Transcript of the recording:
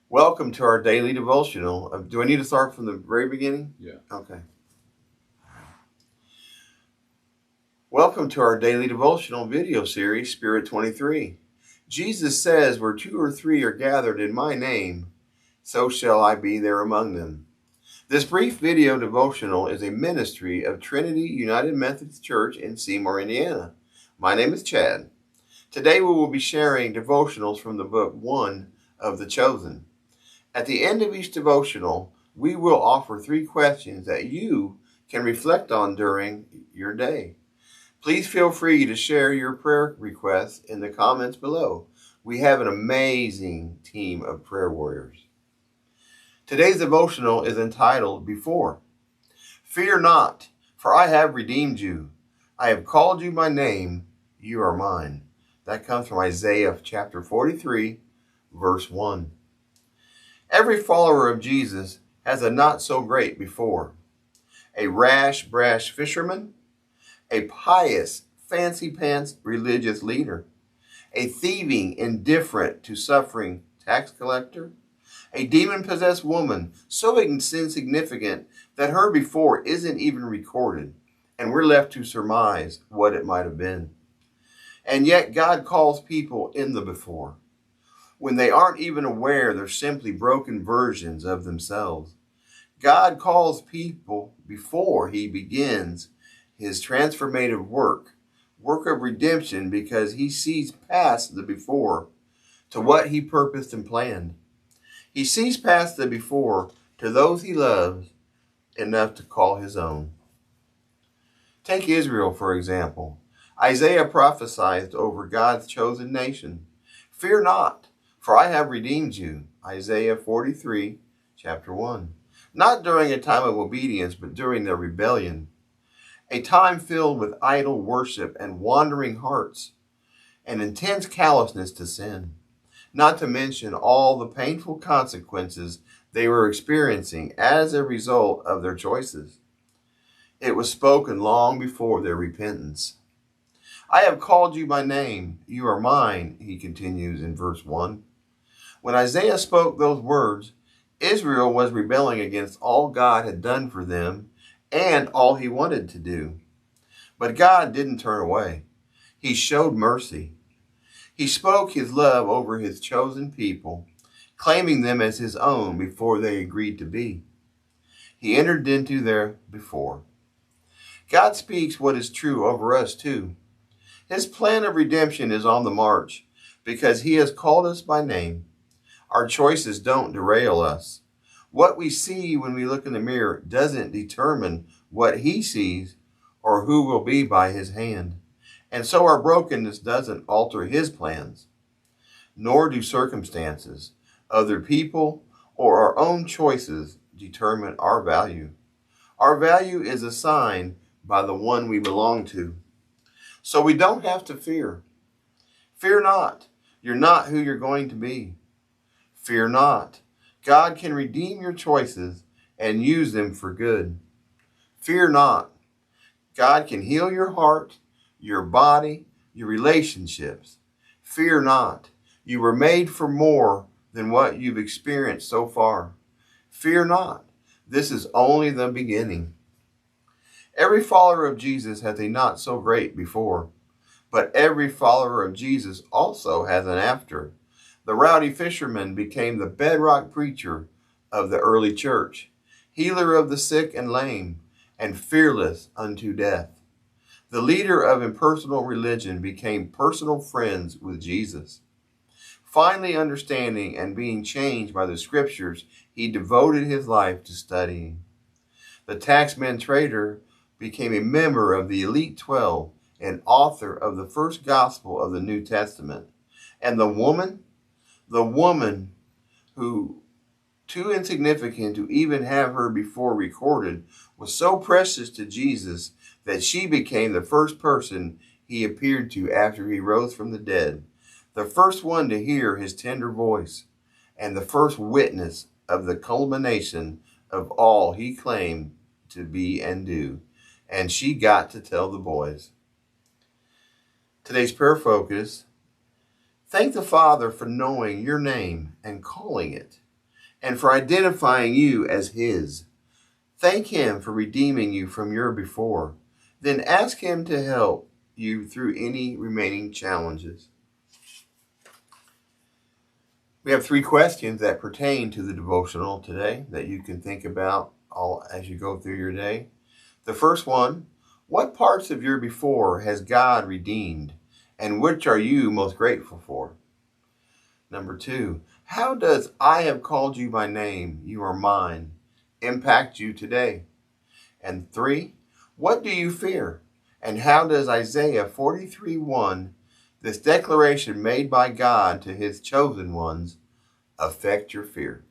Welcome to our daily devotional. Do I need to start from the very beginning? Yeah. Okay. Welcome to our daily devotional video series, Spirit 23. Jesus says, where two or three are gathered in my name, so shall I be there among them. This brief video devotional is a ministry of Trinity United Methodist Church in Seymour, Indiana. My name is Chad. Today we will be sharing devotionals from the book One of the Chosen. At the end of each devotional, we will offer 3 questions that you can reflect on during your day. Please feel free to share your prayer requests in the comments below. We have an amazing team of prayer warriors. Today's devotional is entitled Before. Fear not, for I have redeemed you. I have called you by name, you are mine. That comes from Isaiah chapter 43, verse 1. Every follower of Jesus has a not so great before. A rash, brash fisherman, a pious, fancy pants religious leader, a thieving, indifferent to suffering tax collector, a demon-possessed woman so insignificant that her before isn't even recorded, and we're left to surmise what it might have been. And yet God calls people in the before, when they aren't even aware they're simply broken versions of themselves. God calls people before he begins his transformative work of redemption, because he sees past the before to what he purposed and planned. He sees past the before to those he loves enough to call his own. Take Israel, for example. Isaiah prophesied over God's chosen nation. Fear not, for I have redeemed you. Isaiah 43, chapter 1. Not during a time of obedience, but during their rebellion. A time filled with idol worship and wandering hearts, and intense callousness to sin. Not to mention all the painful consequences they were experiencing as a result of their choices. It was spoken long before their repentance. I have called you by name. You are mine, he continues in verse 1. When Isaiah spoke those words, Israel was rebelling against all God had done for them and all he wanted to do. But God didn't turn away. He showed mercy. He spoke his love over his chosen people, claiming them as his own before they agreed to be. He entered into their before. God speaks what is true over us too. His plan of redemption is on the march because he has called us by name. Our choices don't derail us. What we see when we look in the mirror doesn't determine what he sees or who will be by his hand. And so our brokenness doesn't alter his plans, nor do circumstances, other people, or our own choices determine our value. Our value is assigned by the one we belong to. So we don't have to fear. Fear not. You're not who you're going to be. Fear not. God can redeem your choices and use them for good. Fear not. God can heal your heart, your body, your relationships. Fear not. You were made for more than what you've experienced so far. Fear not. This is only the beginning. Every follower of Jesus has a not so great before, but every follower of Jesus also has an after. The rowdy fisherman became the bedrock preacher of the early church, healer of the sick and lame, and fearless unto death. The leader of impersonal religion became personal friends with Jesus. Finally understanding and being changed by the scriptures, he devoted his life to studying. The taxman trader became a member of the elite 12 and author of the first gospel of the New Testament. And the woman who, too insignificant to even have her before recorded, was so precious to Jesus that she became the first person he appeared to after he rose from the dead, the first one to hear his tender voice, and the first witness of the culmination of all he claimed to be and do. And she got to tell the boys. Today's prayer focus: thank the Father for knowing your name and calling it. and for identifying you as His. Thank Him for redeeming you from your before. Then ask Him to help you through any remaining challenges. We have 3 questions that pertain to the devotional today that you can think about all as you go through your day. The first one, what parts of your before has God redeemed, and which are you most grateful for? Number 2, how does I have called you by name, you are mine, impact you today? And 3, what do you fear? And how does Isaiah 43:1, this declaration made by God to His chosen ones, affect your fear?